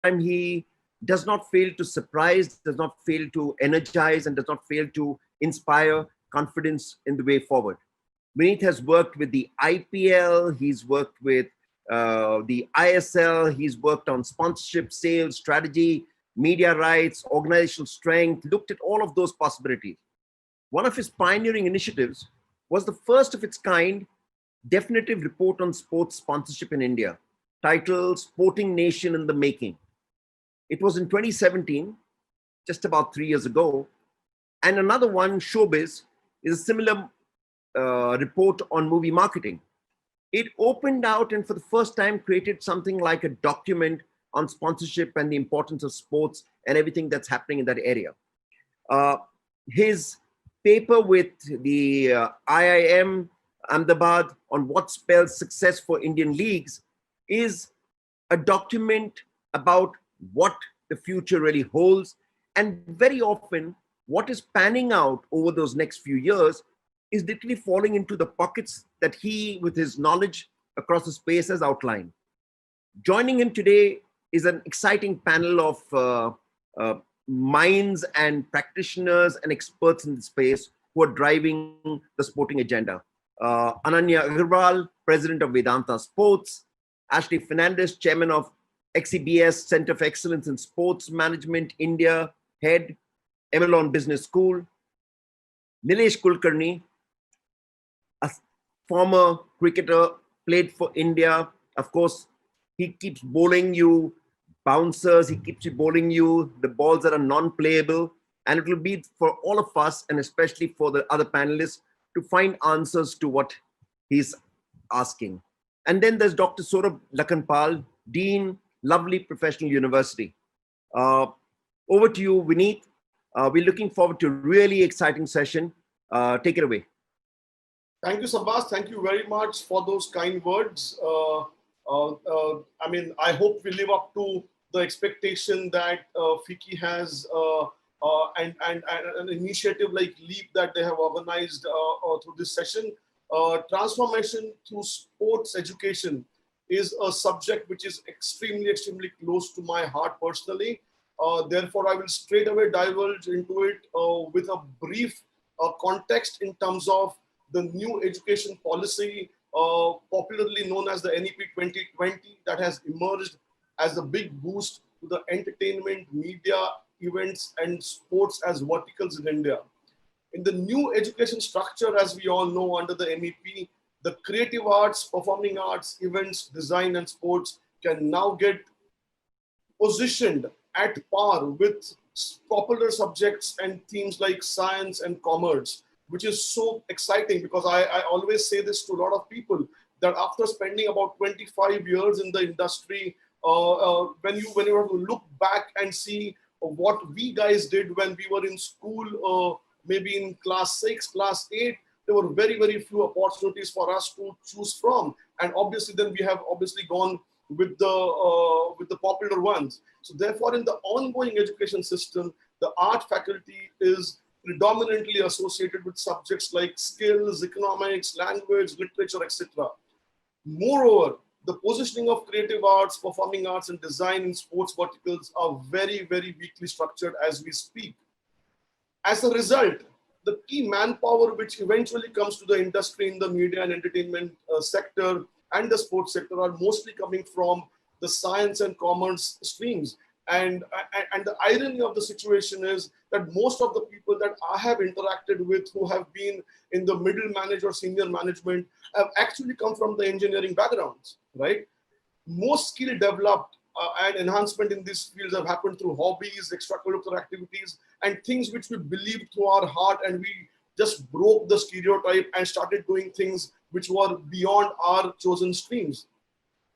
he does not fail to surprise, does not fail to energize, and does not fail to inspire confidence in the way forward. Vinit has worked with the IPL, he's worked with the ISL, he's worked on sponsorship, sales, strategy, media rights, organizational strength, looked at all of those possibilities. One of his pioneering initiatives was the first of its kind definitive report on sports sponsorship in India, titled Sporting Nation in the Making. It was in 2017, just about 3 years ago. And another one, Showbiz, is a similar report on movie marketing. It opened out and for the first time created something like a document on sponsorship and the importance of sports and everything that's happening in that area. His paper with the IIM Ahmedabad on what spells success for Indian leagues is a document about what the future really holds. And very often, what is panning out over those next few years is literally falling into the pockets that he, with his knowledge across the space, has outlined. Joining him today is an exciting panel of minds and practitioners and experts in the space who are driving the sporting agenda. Annanya Agarwal, President of Vedanta Sports, Ashley Fernandes, Chairman of XEBS, Center for Excellence in Sports Management, India, Head, Emlyon Business School, Nilesh Kulkarni, a former cricketer, played for India. Of course, he keeps bowling you bouncers, he keeps bowling you the balls that are non-playable, and it will be for all of us, and especially for the other panelists, to find answers to what he's asking. And then there's Dr. Sorabh Lakhanpal, Dean, lovely professional university. Over to you, Vinit. We're looking forward to a really exciting session. Take it away. Thank you, Sabas. Thank you very much for those kind words. I mean, I hope we live up to the expectation that Ficci has and an initiative like LEAP that they have organized through this session. Transformation through sports education is a subject which is extremely, extremely close to my heart personally. Therefore, I will straight away divulge into it with a brief context in terms of the new education policy, popularly known as the NEP 2020, that has emerged as a big boost to the entertainment, media, events, and sports as verticals in India. In the new education structure, as we all know under the NEP, the creative arts, performing arts, events, design, and sports can now get positioned at par with popular subjects and themes like science and commerce, which is so exciting because I always say this to a lot of people that after spending about 25 years in the industry, when you have to look back and see what we guys did when we were in school, maybe in class 6, class 8, there were very, very few opportunities for us to choose from. And obviously then we have obviously gone with the popular ones. So therefore in the ongoing education system, the art faculty is predominantly associated with subjects like skills, economics, language, literature, etc. Moreover, the positioning of creative arts, performing arts, and design in sports verticals are very, very weakly structured as we speak. As a result, the key manpower which eventually comes to the industry in the media and entertainment sector and the sports sector are mostly coming from the science and commerce streams. And the irony of the situation is that most of the people that I have interacted with who have been in the middle management or senior management have actually come from the engineering backgrounds, right? Most skill developed and enhancement in these fields have happened through hobbies, extracurricular activities, and things which we believed through our heart, and we just broke the stereotype and started doing things which were beyond our chosen streams.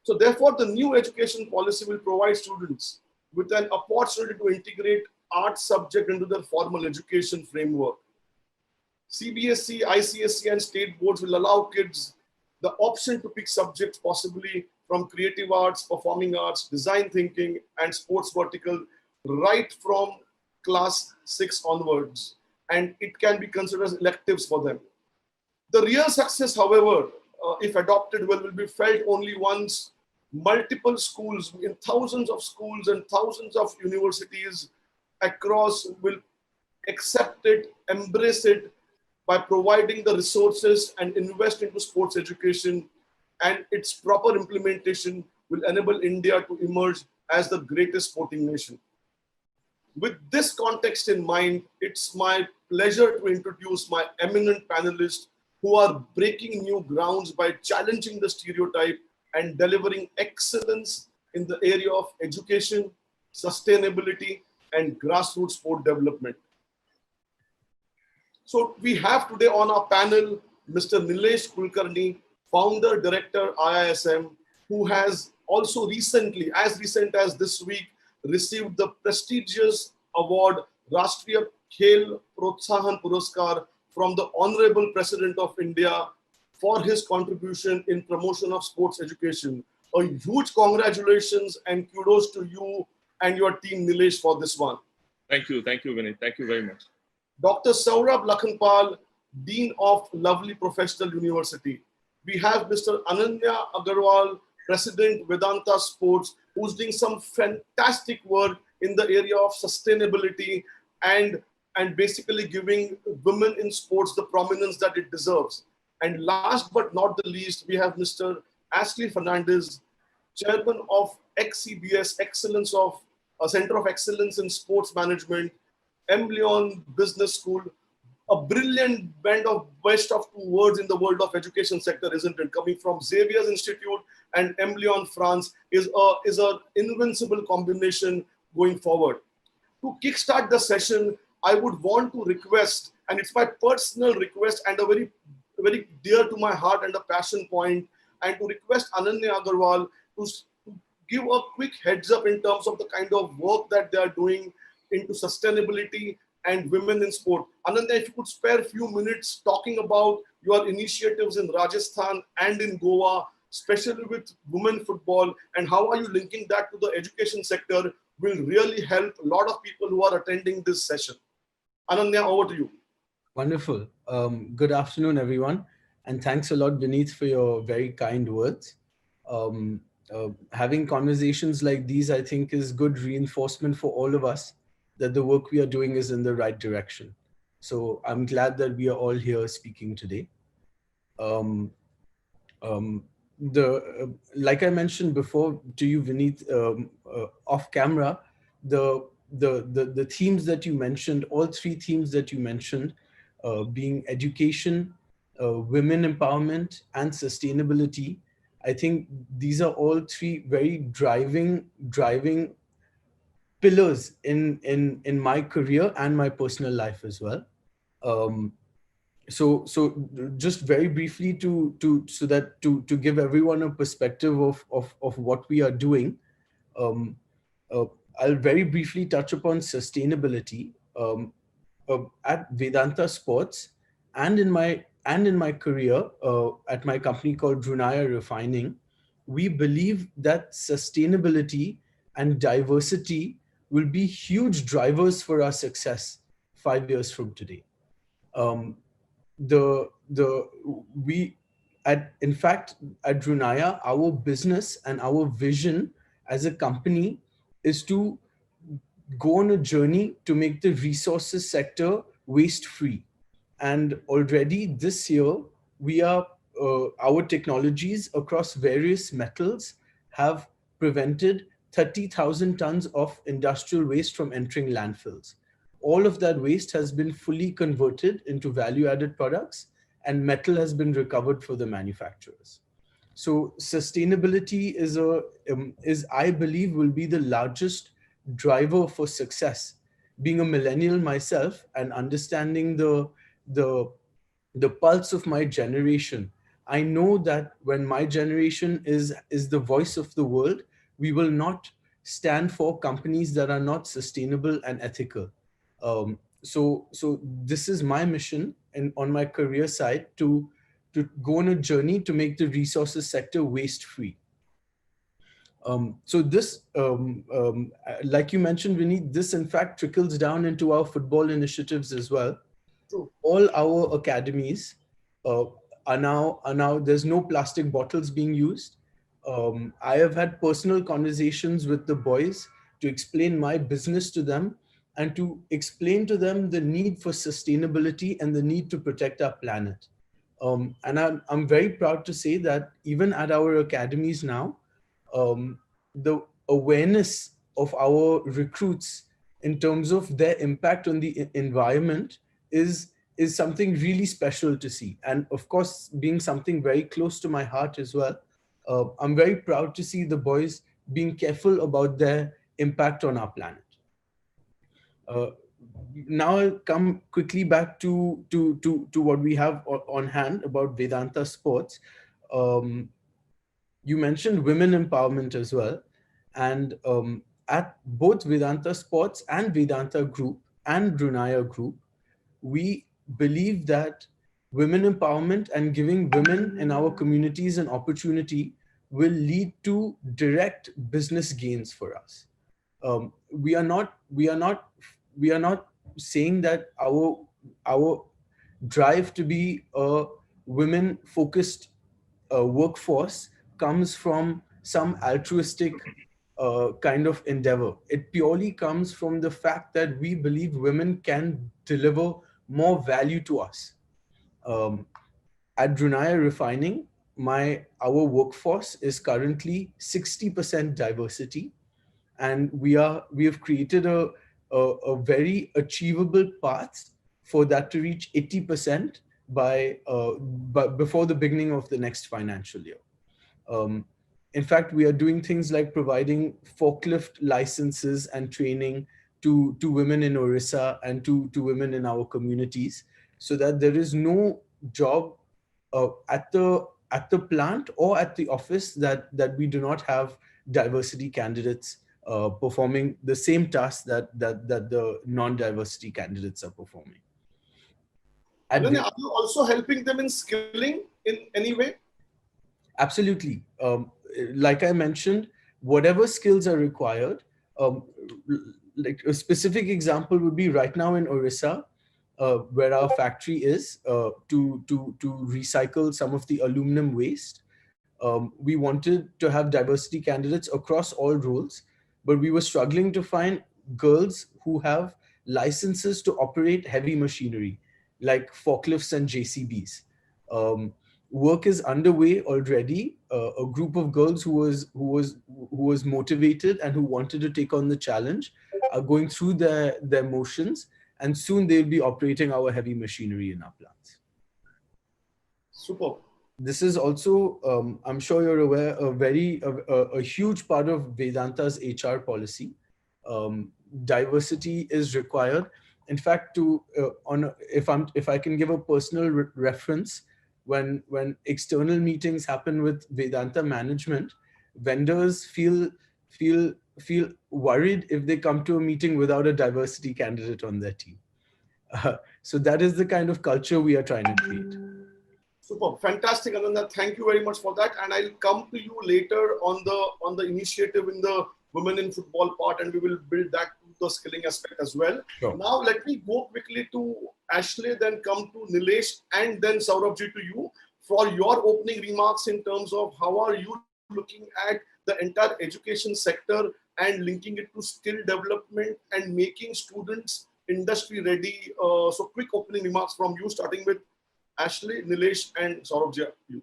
So therefore, the new education policy will provide students with an opportunity to integrate art subject into their formal education framework. CBSE, ICSE, and state boards will allow kids the option to pick subjects possibly from creative arts, performing arts, design thinking, and sports vertical right from class 6 onwards. And it can be considered as electives for them. The real success, however, if adopted well, will be felt only once multiple schools, in thousands of schools and thousands of universities across will accept it, embrace it by providing the resources and invest into sports education, and its proper implementation will enable India to emerge as the greatest sporting nation. With this context in mind, it's my pleasure to introduce my eminent panelists who are breaking new grounds by challenging the stereotype and delivering excellence in the area of education, sustainability, and grassroots sport development. So we have today on our panel Mr. Nilesh Kulkarni, founder, director, IISM, who has also recently, as recent as this week, received the prestigious award Rashtriya Khel Protsahan Puraskar from the Honorable President of India for his contribution in promotion of sports education. A huge congratulations and kudos to you and your team, Nilesh, for this one. Thank you, Vinit. Thank you very much. Dr. Sorabh Lakhanpal, Dean of Lovely Professional University. We have Mr. Annanya Agarwal, President Vedanta Sports, who's doing some fantastic work in the area of sustainability and basically giving women in sports the prominence that it deserves. And last but not the least, we have Mr. Ashley Fernandes, Chairman of XEBS, Center of Excellence in Sports Management, Emlyon Business School, a brilliant blend of best of two worlds in the world of education sector, isn't it? Coming from Xavier's Institute and Emlyon, France, is an invincible combination going forward. To kickstart the session, I would want to request, and it's my personal request and a very, very dear to my heart and a passion point, and to request Annanya Agarwal to give a quick heads up in terms of the kind of work that they are doing into sustainability and women in sport. Annanya, if you could spare a few minutes talking about your initiatives in Rajasthan and in Goa, especially with women football, and how are you linking that to the education sector, will really help a lot of people who are attending this session. Annanya, over to you. Wonderful. Good afternoon, everyone. And thanks a lot, Vinit, for your very kind words. Having conversations like these, I think, is good reinforcement for all of us that the work we are doing is in the right direction. So I'm glad that we are all here speaking today. Like I mentioned before to you, Vinit, off camera, the themes that you mentioned, all three themes that you mentioned, being education, women empowerment, and sustainability, I think these are all three very driving pillars in my career and my personal life as well. So just very briefly to give everyone a perspective of what we are doing, I'll very briefly touch upon sustainability. At Vedanta Sports and in my career at my company called Brunei Refining, we believe that sustainability and diversity will be huge drivers for our success 5 years from today. In fact, at Brunei, our business and our vision as a company is to go on a journey to make the resources sector waste-free. And already this year, our technologies across various metals have prevented 30,000 tons of industrial waste from entering landfills. All of that waste has been fully converted into value-added products, and metal has been recovered for the manufacturers. So sustainability is I believe will be the largest driver for success. Being a millennial myself and understanding the pulse of my generation, I know that when my generation is the voice of the world, we will not stand for companies that are not sustainable and ethical. So this is my mission on my career side to go on a journey to make the resources sector waste-free. So this, like you mentioned, Vinit, this in fact trickles down into our football initiatives as well. All our academies are now there's no plastic bottles being used. I have had personal conversations with the boys to explain my business to them and to explain to them the need for sustainability and the need to protect our planet. And I'm very proud to say that even at our academies now, the awareness of our recruits in terms of their impact on the environment is something really special to see. And of course, being something very close to my heart as well, I'm very proud to see the boys being careful about their impact on our planet. Now I'll come quickly back to what we have on hand about Vedanta Sports. You mentioned women empowerment as well. And at both Vedanta Sports and Vedanta Group and Brunaya Group, we believe that women empowerment and giving women in our communities an opportunity will lead to direct business gains for us. We are not saying that our drive to be a women-focused workforce comes from some altruistic kind of endeavor. It purely comes from the fact that we believe women can deliver more value to us. At Brunaya Refining, our workforce is currently 60% diversity, and we have created a very achievable path for that to reach 80% before the beginning of the next financial year. In fact, we are doing things like providing forklift licenses and training to women in Orissa and to women in our communities, so that there is no job at the plant or at the office that we do not have diversity candidates performing the same tasks that the non-diversity candidates are performing. Annanya, are you also helping them in skilling in any way? Absolutely. Like I mentioned, whatever skills are required, like a specific example would be right now in Orissa, where our factory is, to recycle some of the aluminum waste. We wanted to have diversity candidates across all roles, but we were struggling to find girls who have licenses to operate heavy machinery, like forklifts and JCBs. Work is underway already. A group of girls who was motivated and who wanted to take on the challenge are going through their motions, and soon they'll be operating our heavy machinery in our plants. Super. This is also, I'm sure you're aware, a huge part of Vedanta's HR policy. Diversity is required. In fact, if I can give a personal reference, when external meetings happen with Vedanta management, vendors feel worried if they come to a meeting without a diversity candidate on their team. So that is the kind of culture we are trying to create. Super, fantastic, Annanya. Thank you very much for that. And I'll come to you later on the initiative in the women in football part, and we will build that to the skilling aspect as well. Sure. Now, let me go quickly to Ashley, then come to Nilesh, and then Sorabh to you for your opening remarks in terms of how are you looking at the entire education sector and linking it to skill development and making students industry ready. So quick opening remarks from you, starting with Ashley, Nilesh, and Sorabh. You.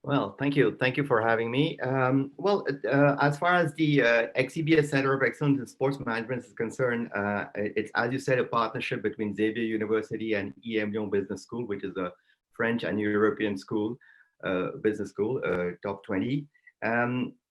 Well, thank you. Thank you for having me. As far as the XEBS Center of Excellence in Sports Management is concerned, it's, as you said, a partnership between Xavier University and Emlyon Business School, which is a French and European school, business school, top 20.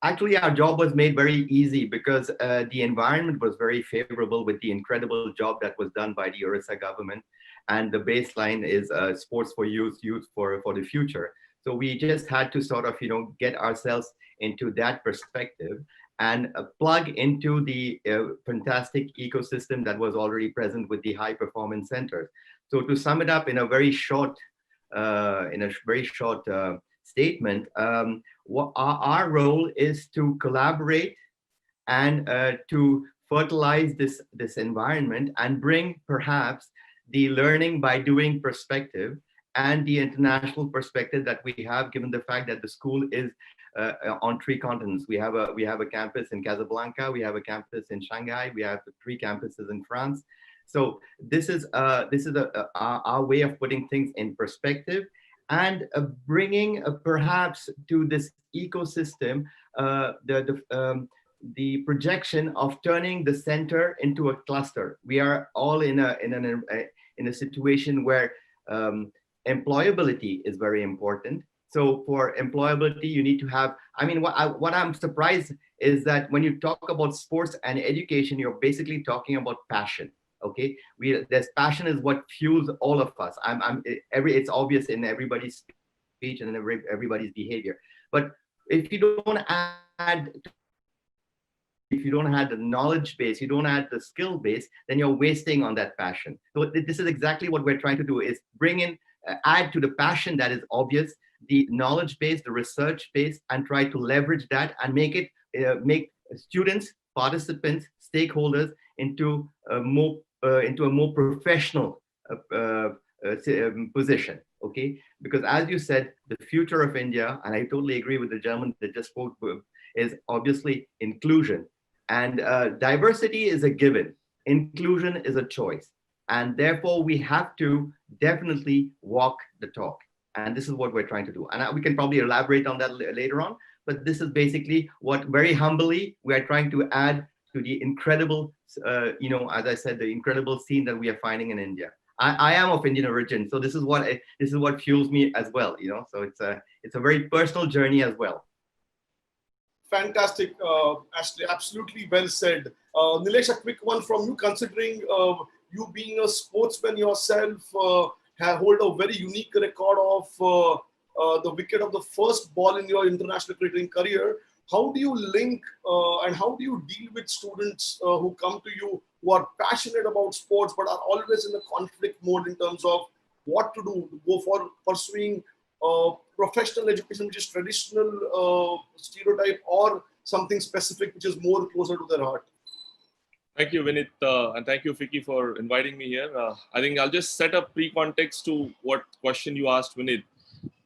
Actually, our job was made very easy because the environment was very favorable with the incredible job that was done by the Orissa government. And the baseline is sports for youth for the future. So we just had to sort of, get ourselves into that perspective and plug into the fantastic ecosystem that was already present with the high performance centers. So to sum it up in a very short, statement, what our role is to collaborate and to fertilize this environment and bring perhaps the learning by doing perspective and the international perspective that we have, given the fact that the school is on 3 continents. We have a campus in Casablanca, we have a campus in Shanghai, we have 3 campuses in France. So this is our way of putting things in perspective and bringing perhaps to this ecosystem the projection of turning the center into a cluster. We are all in a situation where employability is very important. So for employability, you need to have, I mean, what I'm surprised is that when you talk about sports and education, you're basically talking about passion. Okay, there's passion is what fuels all of us. It's obvious in everybody's speech and in everybody's behavior. But if you don't add the knowledge base, you don't add the skill base, then you're wasting on that passion. So this is exactly what we're trying to do: is bring in, add to the passion that is obvious, the knowledge base, the research base, and try to leverage that and make make students, participants, stakeholders into a more professional position. Okay, because as you said, the future of India, and I totally agree with the gentleman that just spoke, is obviously inclusion, and diversity is a given. Inclusion is a choice, and therefore we have to definitely walk the talk. And this is what we're trying to do. And we can probably elaborate on that later on, but this is basically what very humbly we are trying to add to the incredible, as I said, the incredible scene that we are finding in India. I am of Indian origin, so this is what fuels me as well. So it's a very personal journey as well. Fantastic, Ashley, absolutely well said. Nilesh, a quick one from you, considering you being a sportsman yourself, hold a very unique record of the wicket of the first ball in your international cricketing career. How do you link and how do you deal with students who come to you who are passionate about sports but are always in a conflict mode in terms of what to do, go for pursuing professional education, which is traditional stereotype, or something specific which is more closer to their heart? Thank you, Vinit, and thank you, Ficci, for inviting me here. I think I'll just set up pre-context to what question you asked, Vinit.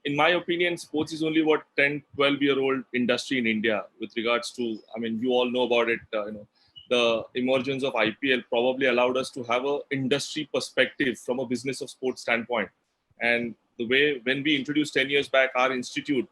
In my opinion, sports is only what 10, 12-year-old industry in India with regards to, I mean, you all know about it, the emergence of IPL probably allowed us to have an industry perspective from a business of sports standpoint. And the way, when we introduced 10 years back, our institute,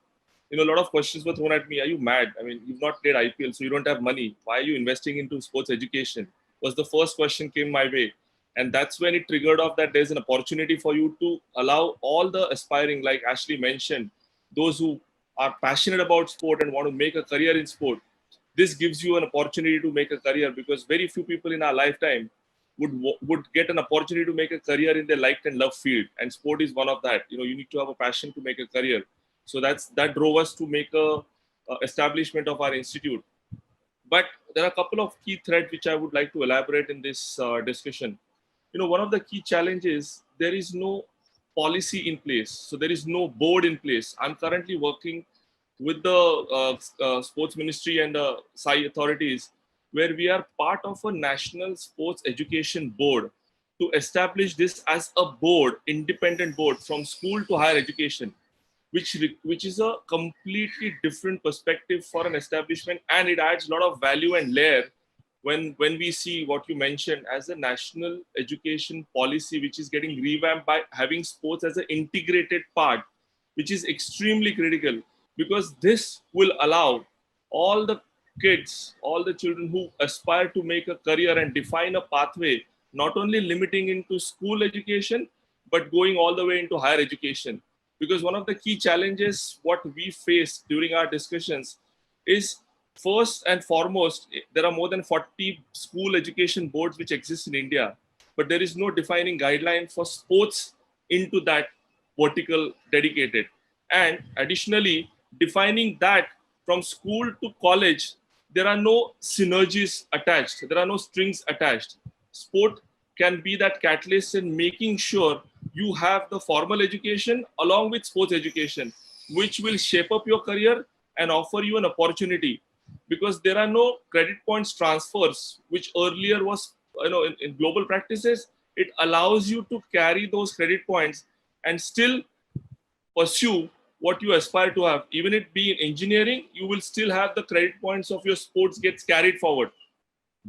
a lot of questions were thrown at me. Are you mad? I mean, you've not played IPL, so you don't have money. Why are you investing into sports education? Was the first question came my way. And that's when it triggered off that there's an opportunity for you to allow all the aspiring, like Ashley mentioned, those who are passionate about sport and want to make a career in sport. This gives you an opportunity to make a career, because very few people in our lifetime would get an opportunity to make a career in their liked and loved field. And sport is one of that. You need to have a passion to make a career. So that drove us to make a establishment of our institute. But there are a couple of key threads which I would like to elaborate in this discussion. One of the key challenges, there is no policy in place. So there is no board in place. I'm currently working with the sports ministry and the SAI authorities, where we are part of a national sports education board to establish this as a board, independent board from school to higher education, which is a completely different perspective for an establishment, and it adds a lot of value and layer when we see what you mentioned as a national education policy, which is getting revamped by having sports as an integrated part, which is extremely critical, because this will allow all the kids, all the children who aspire to make a career and define a pathway, not only limiting into school education, but going all the way into higher education. Because one of the key challenges, what we face during our discussions is, first and foremost, there are more than 40 school education boards which exist in India, but there is no defining guideline for sports into that vertical dedicated. And additionally, defining that from school to college, there are no synergies attached. There are no strings attached. Sport can be that catalyst in making sure you have the formal education along with sports education, which will shape up your career and offer you an opportunity. Because there are no credit points transfers, which earlier was, in global practices, it allows you to carry those credit points and still pursue what you aspire to have. Even it be in engineering, you will still have the credit points of your sports gets carried forward.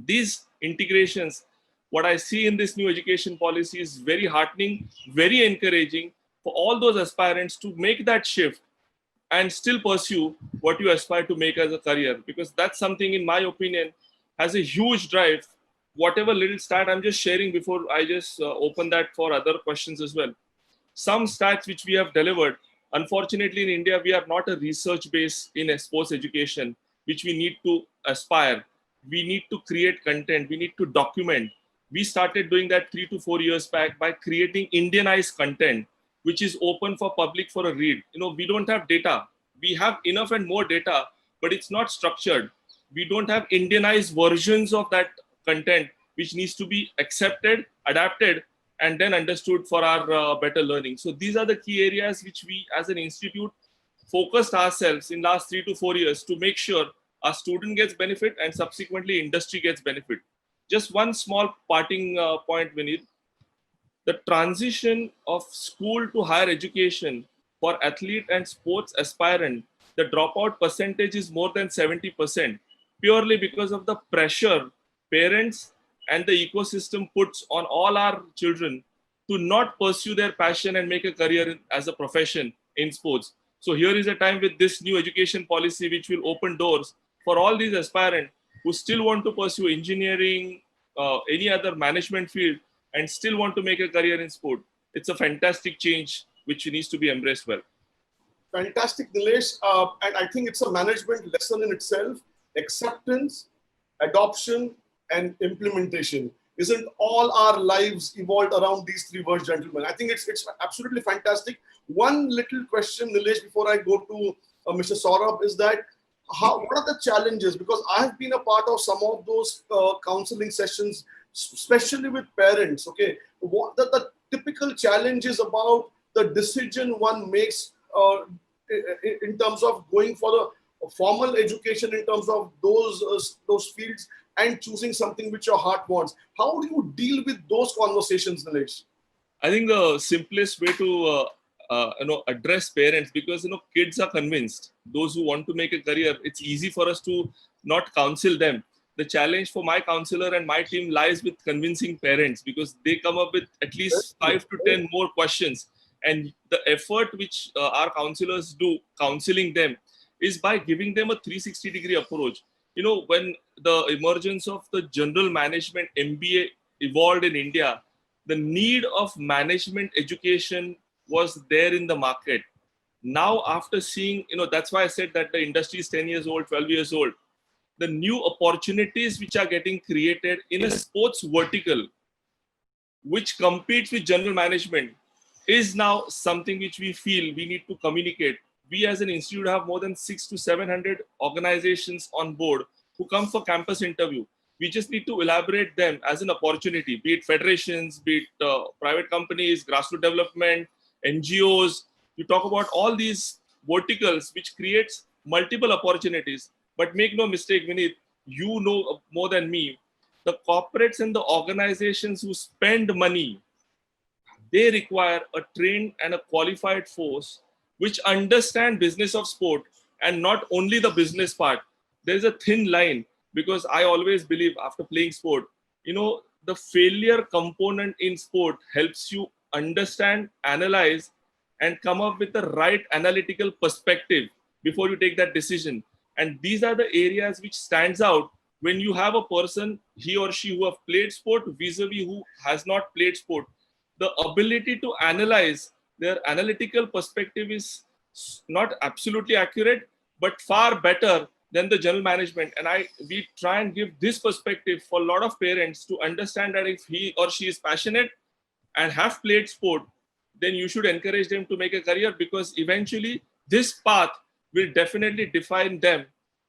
These integrations, what I see in this new education policy is very heartening, very encouraging for all those aspirants to make that shift and still pursue what you aspire to make as a career, because that's something, in my opinion, has a huge drive. Whatever little stat I'm just sharing before I just open that for other questions as well. Some stats which we have delivered, unfortunately in India, we are not a research base in a sports education, which we need to aspire. We need to create content. We need to document. We started doing that 3 to 4 years back by creating Indianized content, which is open for public for a read. We don't have data. We have enough and more data, but it's not structured. We don't have Indianized versions of that content, which needs to be accepted, adapted, and then understood for our better learning. So these are the key areas which we as an institute focused ourselves in last 3 to 4 years to make sure our student gets benefit and subsequently industry gets benefit. Just one small parting point, Vinit. The transition of school to higher education for athlete and sports aspirant, the dropout percentage is more than 70%, purely because of the pressure parents and the ecosystem puts on all our children to not pursue their passion and make a career as a profession in sports. So here is a time with this new education policy which will open doors for all these aspirants who still want to pursue engineering, any other management field, and still want to make a career in sport. It's a fantastic change which needs to be embraced well. Fantastic, Nilesh. And I think it's a management lesson in itself. Acceptance, adoption, and implementation. Isn't all our lives evolved around these three words, gentlemen? I think it's absolutely fantastic. One little question, Nilesh, before I go to Mr. Sorabh, is that what are the challenges? Because I have been a part of some of those counseling sessions, especially with parents. Okay, what are the typical challenges about the decision one makes in terms of going for the formal education, in terms of those fields, and choosing something which your heart wants? How do you deal with those conversations, Nilesh? I think the simplest way to address parents, because kids are convinced. Those who want to make a career, it's easy for us to not counsel them. The challenge for my counselor and my team lies with convincing parents, because they come up with at least 5 to 10 more questions. And the effort which our counselors do counseling them is by giving them a 360-degree approach. When the emergence of the general management MBA evolved in India, the need of management education was there in the market. Now, after seeing, that's why I said that the industry is 10 years old, 12 years old. The new opportunities which are getting created in a sports vertical, which competes with general management, is now something which we feel we need to communicate. We as an institute have more than 600 to 700 organizations on board who come for campus interview. We just need to elaborate them as an opportunity, be it federations, be it private companies, grassroots development, NGOs. You talk about all these verticals which creates multiple opportunities. But make no mistake, Vinit, you know more than me, the corporates and the organizations who spend money, they require a trained and a qualified force which understand business of sport, and not only the business part. There's a thin line, because I always believe after playing sport, the failure component in sport helps you understand, analyze, and come up with the right analytical perspective before you take that decision. And these are the areas which stands out when you have a person, he or she, who have played sport vis-a-vis who has not played sport. The ability to analyze, their analytical perspective is not absolutely accurate, but far better than the general management. And we try and give this perspective for a lot of parents to understand that if he or she is passionate and have played sport, then you should encourage them to make a career, because eventually this path will definitely define them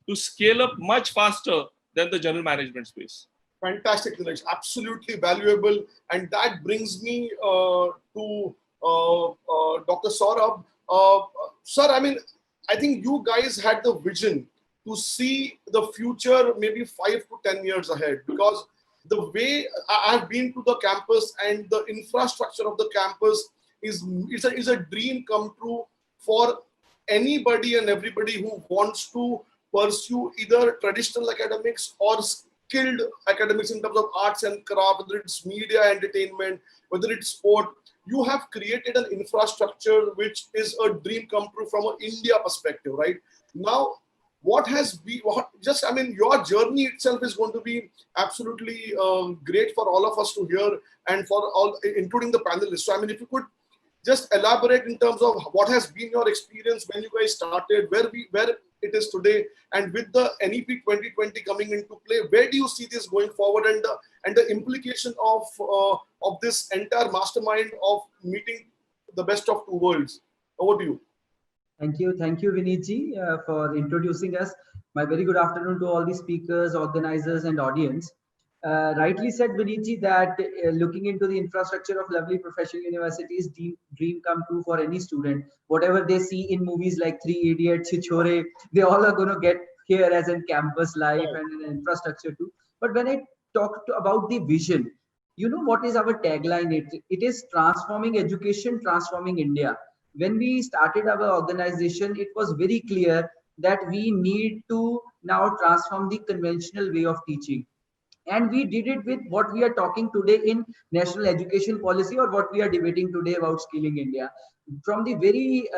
to scale up much faster than the general management space. Fantastic, Nilesh. Absolutely valuable. And that brings me to Dr. Sorabh. Sir, I think you guys had the vision to see the future maybe 5 to 10 years ahead, because the way I've been to the campus and the infrastructure of the campus is a dream come true for anybody and everybody who wants to pursue either traditional academics or skilled academics in terms of arts and craft, whether it's media, entertainment, whether it's sport. You have created an infrastructure which is a dream come true from an India perspective, right? Now, what has been, your journey itself is going to be absolutely great for all of us to hear, and for all, including the panelists. So, if you could just elaborate in terms of what has been your experience when you guys started, where it is today, and with the NEP 2020 coming into play, where do you see this going forward, and the implication of this entire mastermind of meeting the best of two worlds? Over to you. Thank you, Vinitji, for introducing us. My very good afternoon to all the speakers, organizers, and audience. Rightly said, Vinitji, that looking into the infrastructure of lovely professional universities, dream come true for any student. Whatever they see in movies like Three Idiots, Chichore, they all are going to get here as in campus life and an infrastructure too. But when I talk about the vision, you know what is our tagline? It is transforming education, transforming India. When we started our organization, it was very clear that we need to now transform the conventional way of teaching. And we did it with what we are talking today in national education policy, or what we are debating today about skilling India. From the very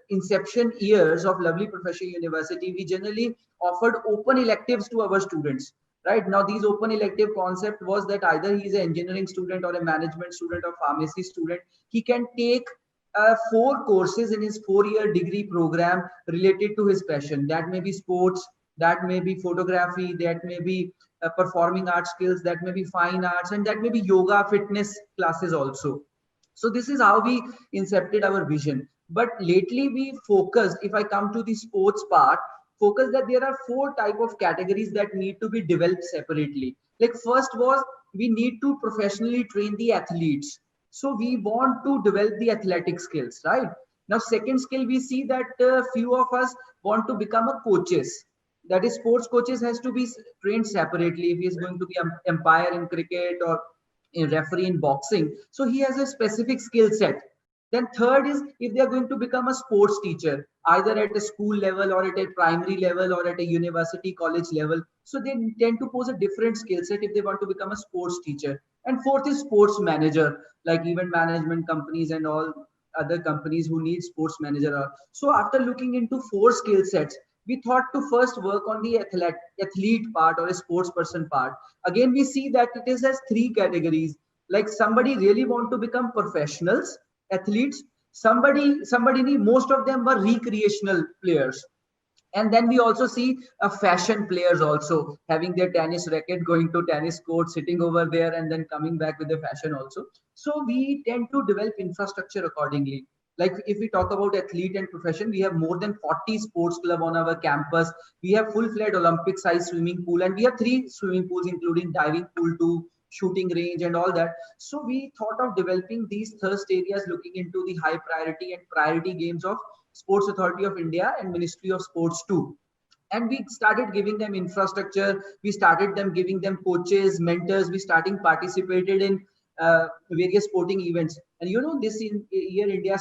inception years of lovely professional university, we generally offered open electives to our students. Right now, these open elective concept was that either he is an engineering student or a management student or pharmacy student, he can take 4 courses in his 4-year degree program related to his passion. That may be sports, that may be photography, that may be performing art skills, that may be fine arts, and that may be yoga, fitness classes also. So this is how we incepted our vision. But lately we focused, if I come to the sports part, focus that there are 4 type of categories that need to be developed separately. Like first was, we need to professionally train the athletes. So we want to develop the athletic skills, right? Now, second skill, we see that few of us want to become a coaches. That is, sports coaches has to be trained separately. If he is going to be an umpire in cricket or a referee in boxing, so he has a specific skill set. Then third is, if they are going to become a sports teacher, either at a school level or at a primary level or at a university, college level, so they tend to pose a different skill set if they want to become a sports teacher. And fourth is sports manager, like event management companies and all other companies who need sports manager. So after looking into 4 skill sets, we thought to first work on the athlete part or a sports person part. Again, we see that it is as 3 categories. Like somebody really want to become professionals, athletes, most of them were recreational players. And then we also see fashion players also having their tennis racket, going to tennis court, sitting over there, and then coming back with the fashion also. So we tend to develop infrastructure accordingly. Like if we talk about athlete and profession, we have more than 40 sports club on our campus. We have full-fledged Olympic size swimming pool, and we have 3 swimming pools, including diving pool too, shooting range and all that. So we thought of developing these thirst areas, looking into the high priority and priority games of Sports Authority of India and Ministry of Sports too. And we started giving them infrastructure. We started giving them coaches, mentors. We participated in various sporting events. And you know, this year India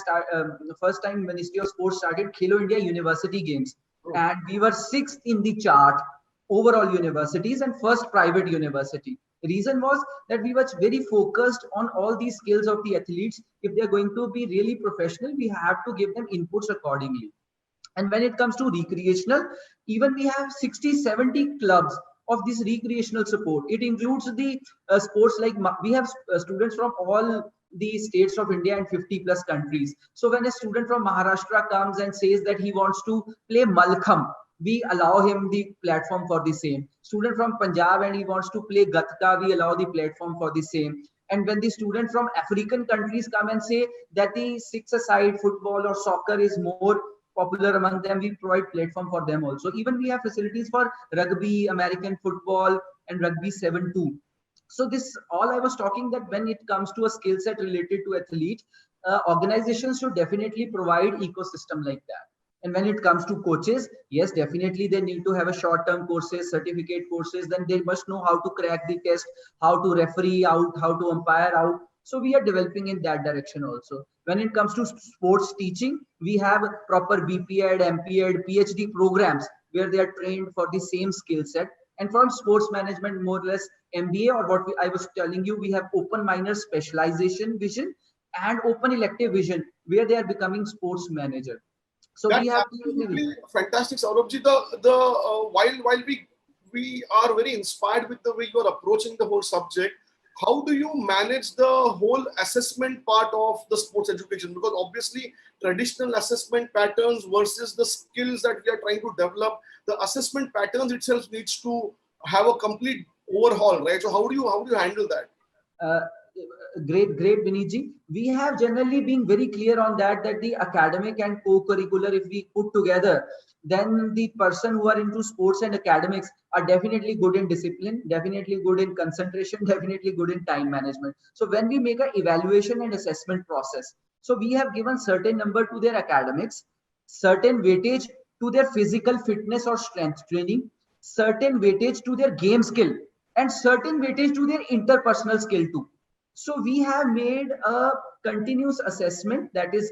first time Ministry of Sports started Khelo India University Games, and we were 6th in the chart overall universities and first private university. The reason was that we were very focused on all these skills of the athletes. If they're going to be really professional, we have to give them inputs accordingly. And when it comes to recreational, even we have 60-70 clubs of this recreational support. It includes the sports, like we have students from all the states of India and 50 plus countries. So when a student from Maharashtra comes and says that he wants to play Malkham, we allow him the platform for the same. Student from Punjab and he wants to play Gatka, we allow the platform for the same. And when the student from African countries come and say that the 6-a-side football or soccer is more popular among them, we provide platform for them also. Even we have facilities for rugby, American football, and rugby 7 too. So this all I was talking, that when it comes to a skill set related to athlete, organizations should definitely provide ecosystem like that. And when it comes to coaches, yes, definitely they need to have a short-term courses, certificate courses. Then they must know how to crack the test, how to referee out, how to umpire out. So we are developing in that direction also. When it comes to sports teaching, we have proper BPEd, MPEd, PhD programs where they are trained for the same skill set. And from sports management, more or less MBA, or what I was telling you, we have open minor specialization vision and open elective vision where they are becoming sports manager. So we That's have absolutely fantastic, Saurabhji. While we are very inspired with the way you are approaching the whole subject, how do you manage the whole assessment part of the sports education? Because obviously traditional assessment patterns versus the skills that we are trying to develop, the assessment patterns itself needs to have a complete overhaul, right? So how do you handle that? Great, Vinitji. We have generally been very clear on that the academic and co-curricular, if we put together, then the person who are into sports and academics are definitely good in discipline, definitely good in concentration, definitely good in time management. So when we make an evaluation and assessment process, so we have given certain number to their academics, certain weightage to their physical fitness or strength training, certain weightage to their game skill, and certain weightage to their interpersonal skill too. So we have made a continuous assessment that is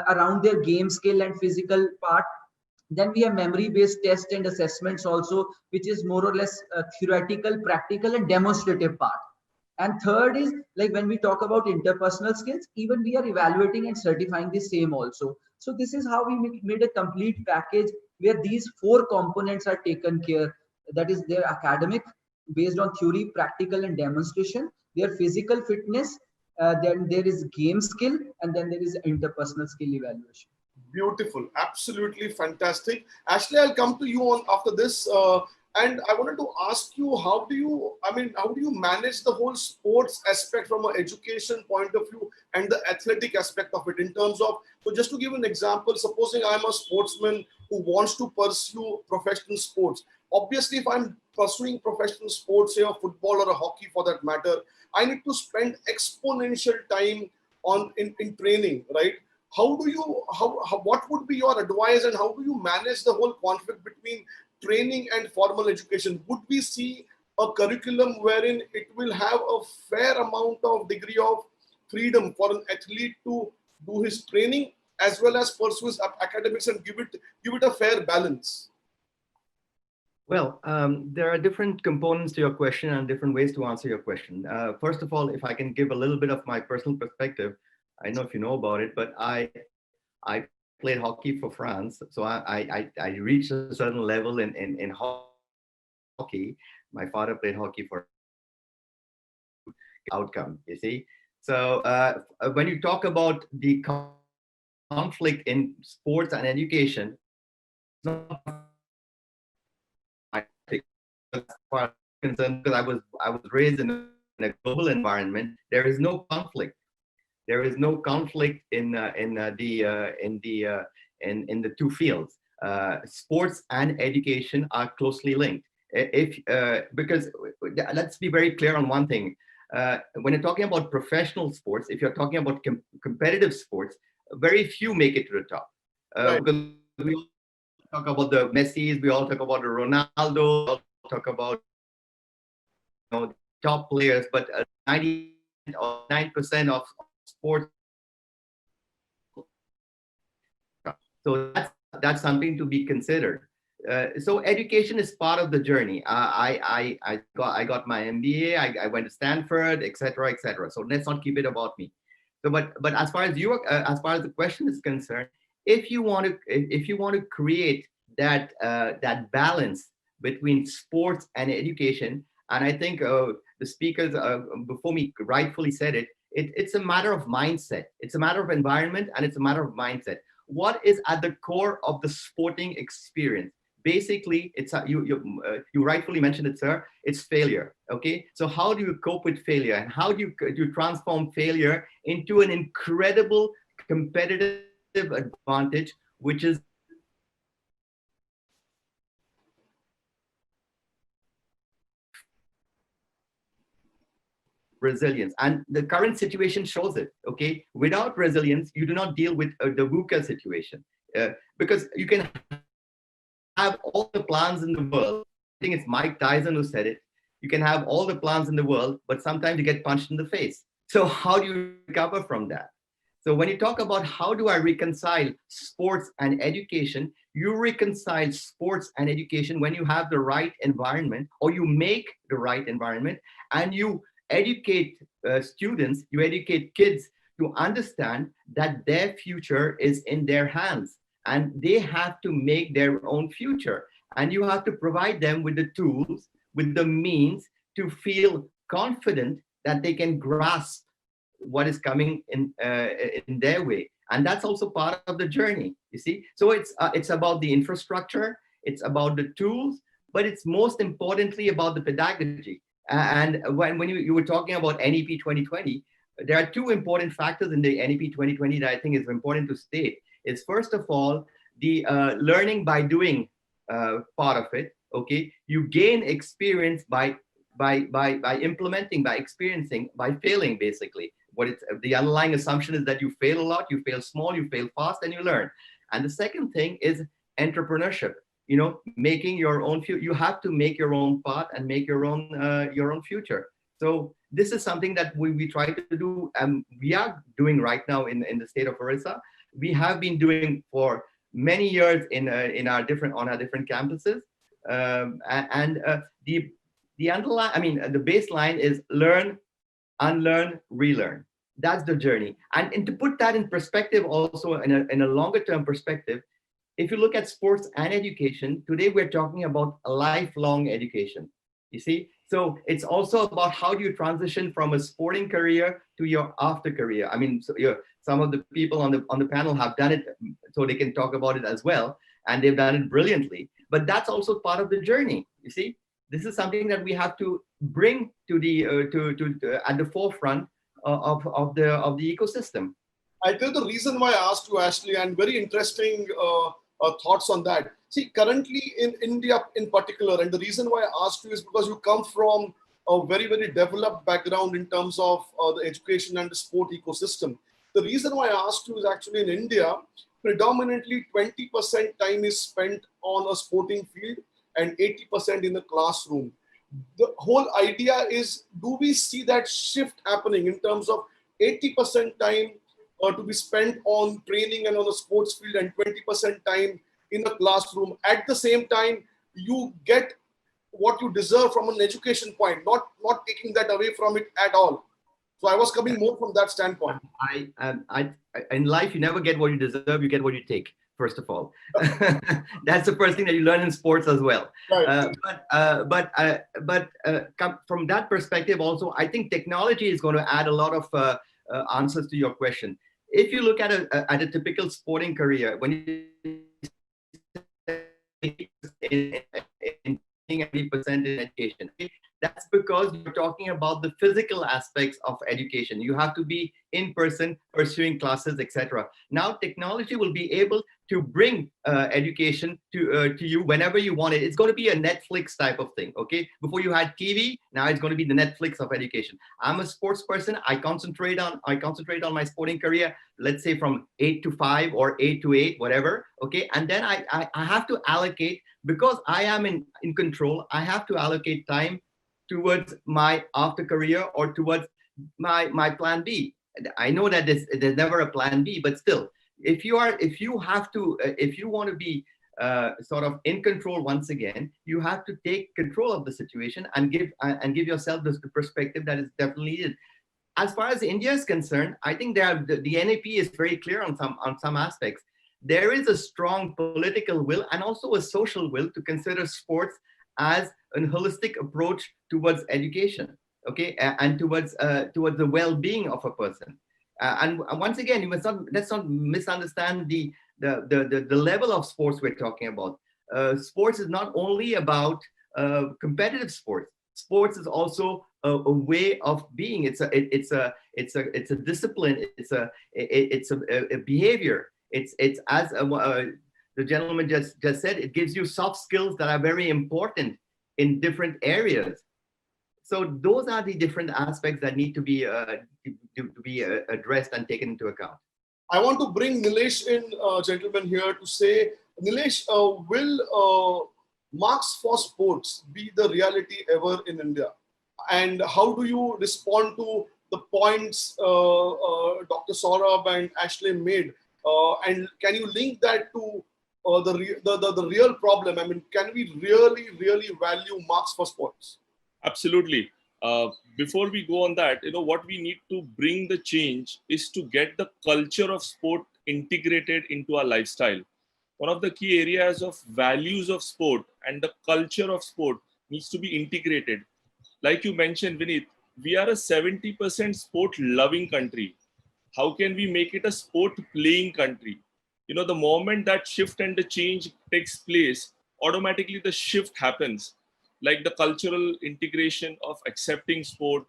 around their game skill and physical part. Then we have memory-based tests and assessments also, which is more or less theoretical, practical, and demonstrative part. And third is like when we talk about interpersonal skills, even we are evaluating and certifying the same also. So this is how we made a complete package where these four components are taken care. That is their academic, based on theory, practical, and demonstration, their physical fitness, then there is game skill, and then there is interpersonal skill evaluation. Beautiful, absolutely fantastic. Ashley, I'll come to you on after this, and I wanted to ask you, how do you manage the whole sports aspect from an education point of view and the athletic aspect of it in terms of, so just to give an example, supposing I'm a sportsman who wants to pursue professional sports. Obviously, if I'm pursuing professional sports, say a football or a hockey for that matter, I need to spend exponential time in training, right? What would be your advice, and how do you manage the whole conflict between training and formal education? Would we see a curriculum wherein it will have a fair amount of degree of freedom for an athlete to do his training as well as pursue his academics and give it a fair balance? Well, there are different components to your question and different ways to answer your question. First of all, if I can give a little bit of my personal perspective, I don't know if you know about it, but I played hockey for France. So I reached a certain level in hockey. My father played hockey for outcome, you see. So when you talk about the conflict in sports and education, as far as I'm concerned, because I was raised in a global environment, there is no conflict. There is no conflict in the two fields. Sports and education are closely linked. Because let's be very clear on one thing. When you're talking about professional sports, if you're talking about competitive sports, very few make it to the top. Right. Because we all talk about the Messis, we all talk about the Ronaldo, we all talk about top players, but 99% of sports. So that's something to be considered. So education is part of the journey. I got my MBA. I went to Stanford, etc., etc. So let's not keep it about me. So, but as far as the question is concerned, if you want to create that that balance between sports and education, and I think the speakers before me rightfully said it, it's a matter of mindset. It's a matter of environment, and it's a matter of mindset. What is at the core of the sporting experience? Basically, it's you rightfully mentioned it, sir. It's failure. Okay, so how do you cope with failure, and how do you transform failure into an incredible competitive advantage, which is resilience? And the current situation shows it. Okay, without resilience, you do not deal with the VUCA situation, because you can have all the plans in the world. I think it's Mike Tyson who said it. You can have all the plans in the world, but sometimes you get punched in the face. So how do you recover from that? So when you talk about how do I reconcile sports and education, you reconcile sports and education when you have the right environment, or you make the right environment, and you educate students, you educate kids to understand that their future is in their hands and they have to make their own future. And you have to provide them with the tools, with the means to feel confident that they can grasp what is coming in their way. And that's also part of the journey, you see. So it's about the infrastructure, it's about the tools, but it's most importantly about the pedagogy. And when you were talking about NEP 2020, there are two important factors in the NEP 2020 that I think is important to state. Is first of all, the learning by doing part of it, okay? You gain experience by implementing, by experiencing, by failing, basically. What it's, the underlying assumption is that you fail a lot, you fail small, you fail fast, and you learn. And the second thing is entrepreneurship. You know, making your own future. You have to make your own path and make your own future. So this is something that we try to do, and we are doing right now in the state of Orissa. We have been doing for many years on our different campuses, the underlying, I mean, the baseline is learn, unlearn, relearn. That's the journey. And to put that in perspective, also in a longer term perspective, if you look at sports and education, today we're talking about a lifelong education. You see, so it's also about how do you transition from a sporting career to your after career. I mean, so some of the people on the panel have done it, so they can talk about it as well, and they've done it brilliantly. But that's also part of the journey. You see, this is something that we have to bring to the at the forefront of the ecosystem. I think the reason why I asked you, Ashley, and very interesting thoughts on that. See, currently in India in particular, and the reason why I asked you is because you come from a very, very developed background in terms of the education and the sport ecosystem. The reason why I asked you is actually in India, predominantly 20% time is spent on a sporting field and 80% in the classroom. The whole idea is, do we see that shift happening in terms of 80% time to be spent on training and on the sports field and 20% time in the classroom? At the same time, you get what you deserve from an education point, not taking that away from it at all. So I was coming more from that standpoint. In life, you never get what you deserve, you get what you take, first of all. That's the first thing that you learn in sports as well. Right. From that perspective also, I think technology is going to add a lot of answers to your question. If you look at a typical sporting career, when you 80% in education, that's because you're talking about the physical aspects of education. You have to be in person, pursuing classes, etc. Now technology will be able to bring education to you whenever you want it. It's going to be a Netflix type of thing, okay? Before you had TV, now it's going to be the Netflix of education. I'm a sports person. I concentrate on my sporting career, let's say from 8 to 5 or 8 to 8, whatever, okay? And then I have to allocate, because I am in control, I have to allocate time towards my after career or towards my plan B. I know that there's never a plan B, but still, if you want to be sort of in control once again, you have to take control of the situation and give yourself the perspective that is definitely needed. As far as India is concerned, I think the NAP is very clear on some aspects. There is a strong political will and also a social will to consider sports as a holistic approach towards education, okay, and towards the well-being of a person. And once again, let's not misunderstand the level of sports we're talking about. Sports is not only about competitive sports. Sports is also a way of being. It's a discipline. It's a behavior. It's as the gentleman just said, it gives you soft skills that are very important in different areas. So those are the different aspects that need to be addressed and taken into account. I want to bring Nilesh in, gentlemen, here to say, Nilesh, will marks for sports be the reality ever in India? And how do you respond to the points Dr. Sorabh and Ashley made, and can you link that to the real problem? I mean, can we really value marks for sports? Absolutely. Before we go on that, what we need to bring the change is to get the culture of sport integrated into our lifestyle. One of the key areas of values of sport and the culture of sport needs to be integrated. Like you mentioned, Vinit, we are a 70% sport loving country. How can we make it a sport playing country? The moment that shift and the change takes place, automatically the shift happens. Like the cultural integration of accepting sport,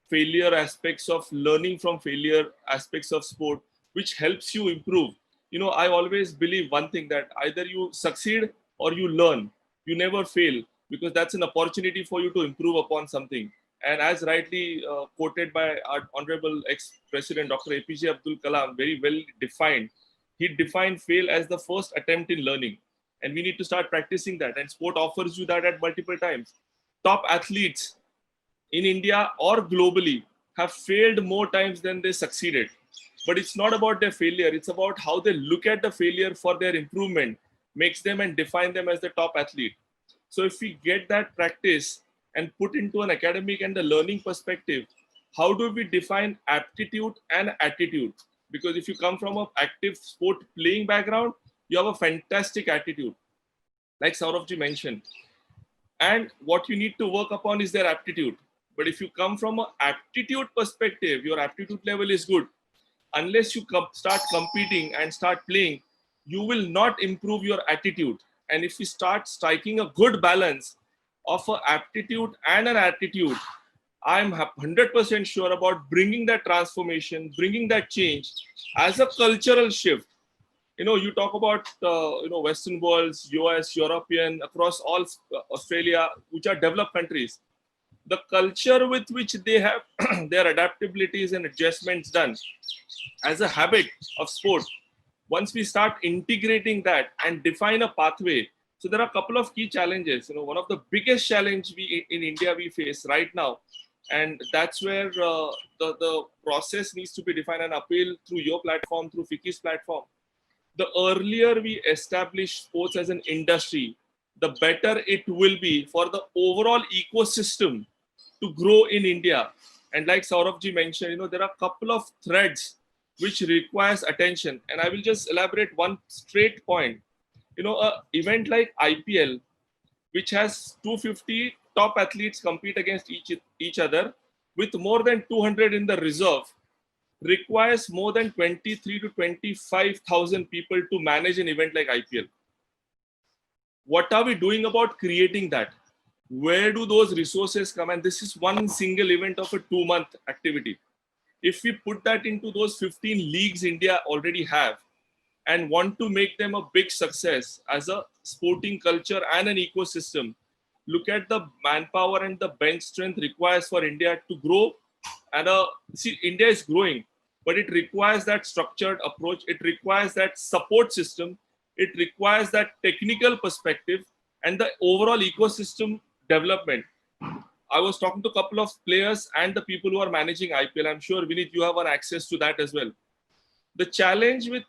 failure aspects of learning from failure aspects of sport, which helps you improve. I always believe one thing, that either you succeed or you learn. You never fail, because that's an opportunity for you to improve upon something. And as rightly quoted by our Honorable ex-President Dr. APJ Abdul Kalam, very well defined. He defined fail as the first attempt in learning. And we need to start practicing that. And sport offers you that at multiple times. Top athletes in India or globally have failed more times than they succeeded. But it's not about their failure. It's about how they look at the failure for their improvement, makes them and define them as the top athlete. So if we get that practice and put into an academic and the learning perspective, how do we define aptitude and attitude? Because if you come from an active sport playing background, you have a fantastic attitude, like Sorabh mentioned. And what you need to work upon is their aptitude. But if you come from an aptitude perspective, your aptitude level is good. Unless you start competing and start playing, you will not improve your attitude. And if you start striking a good balance of an aptitude and an attitude, I'm 100% sure about bringing that transformation, bringing that change as a cultural shift. You talk about, Western worlds, US, European, across all Australia, which are developed countries. The culture with which they have their adaptabilities and adjustments done as a habit of sport, once we start integrating that and define a pathway. So there are a couple of key challenges. One of the biggest challenge in India we face right now, and that's where the process needs to be defined and appeal through your platform, through Ficci's platform. The earlier we establish sports as an industry, the better it will be for the overall ecosystem to grow in India. And like Sorabh mentioned, there are a couple of threads which requires attention. And I will just elaborate one straight point. An event like IPL, which has 250 top athletes compete against each other with more than 200 in the reserve, requires more than 23 to 25,000 people to manage an event like IPL. What are we doing about creating that? Where do those resources come? And this is one single event of a 2-month activity. If we put that into those 15 leagues India already have and want to make them a big success as a sporting culture and an ecosystem, look at the manpower and the bench strength requires for India to grow. And see, India is growing, but it requires that structured approach. It requires that support system. It requires that technical perspective and the overall ecosystem development. I was talking to a couple of players and the people who are managing IPL. I'm sure, Vinit, you have an access to that as well. The challenge with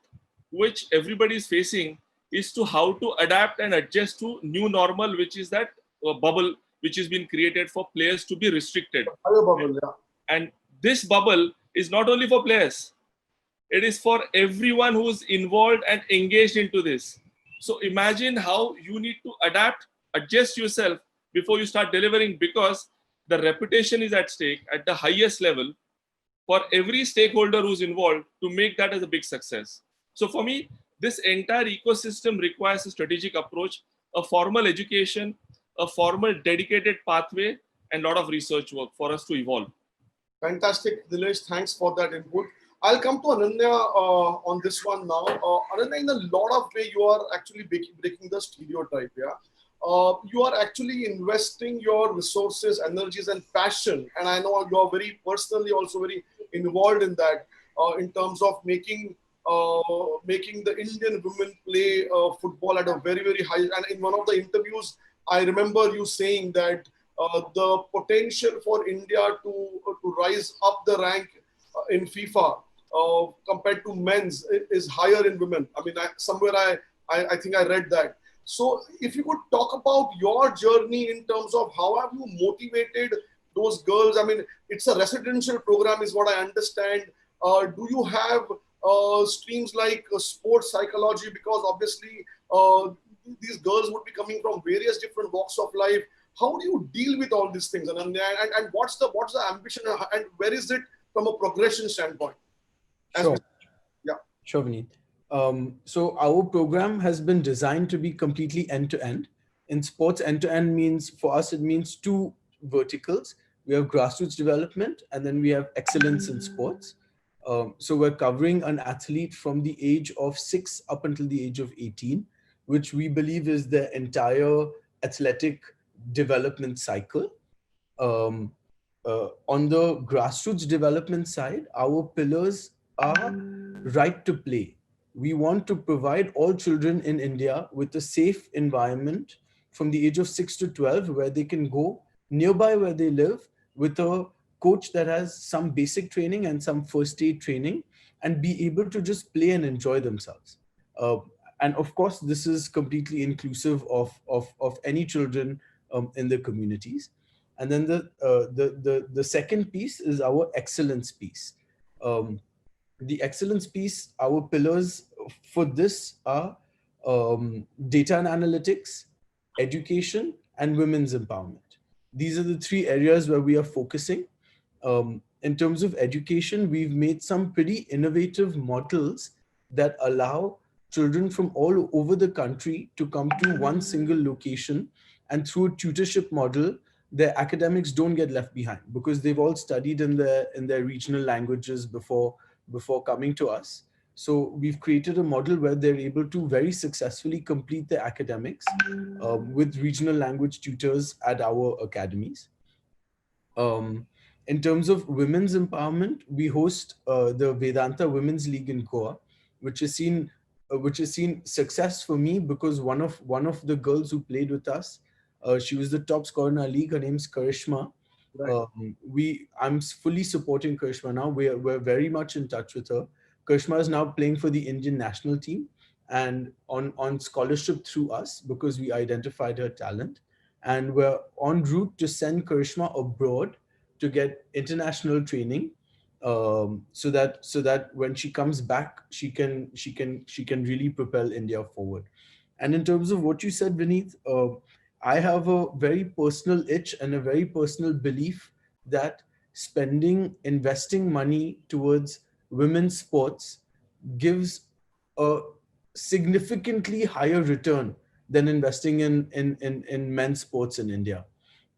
which everybody is facing is to how to adapt and adjust to new normal, which is that bubble which has been created for players to be restricted. Bubble, yeah. And this bubble is not only for players, it is for everyone who's involved and engaged into this. So imagine how you need to adapt, adjust yourself before you start delivering, because the reputation is at stake at the highest level for every stakeholder who's involved to make that as a big success. So for me, this entire ecosystem requires a strategic approach, a formal education, a formal dedicated pathway, and a lot of research work for us to evolve. Fantastic, Nilesh. Thanks for that input. I'll come to Annanya on this one now. Annanya, in a lot of ways, you are actually breaking the stereotype. Yeah, you are actually investing your resources, energies, and passion. And I know you are very personally also very involved in that, in terms of making the Indian women play football at a very, very high. And in one of the interviews, I remember you saying that the potential for India to rise up the rank in FIFA compared to men's is higher in women. I mean, I think I read that. So if you could talk about your journey in terms of how have you motivated those girls? I mean, it's a residential program is what I understand. Do you have streams like sports psychology? Because obviously these girls would be coming from various different walks of life. How do you deal with all these things? And what's the ambition and where is it from a progression standpoint? Sure. Yeah. Sure, Vinit. So our program has been designed to be completely end-to-end. In sports, end-to-end means, for us, it means two verticals. We have grassroots development, and then we have excellence in sports. So we're covering an athlete from the age of 6 up until the age of 18, which we believe is the entire athletic development cycle. On the grassroots development side, our pillars are right to play. We want to provide all children in India with a safe environment from the age of 6 to 12, where they can go nearby where they live with a coach that has some basic training and some first aid training, and be able to just play and enjoy themselves. And of course, this is completely inclusive of any children in the communities. And then the second piece is our excellence piece. The excellence piece, our pillars for this are data and analytics, education, and women's empowerment. These are the three areas where we are focusing. In terms of education, we've made some pretty innovative models that allow children from all over the country to come to one single location, and through a tutorship model, their academics don't get left behind because they've all studied in their regional languages before coming to us. So we've created a model where they're able to very successfully complete their academics with regional language tutors at our academies. In terms of women's empowerment, we host the Vedanta Women's League in Goa, which has seen success for me because one of the girls who played with us, she was the top scorer in our league. Her name's Karishma. Right. I'm fully supporting Karishma now. We're very much in touch with her. Karishma is now playing for the Indian national team and on scholarship through us because we identified her talent. And we're en route to send Karishma abroad to get international training, so that when she comes back, she can really propel India forward. And in terms of what you said, Vinit, I have a very personal itch and a very personal belief that investing money towards women's sports gives a significantly higher return than investing in men's sports in India.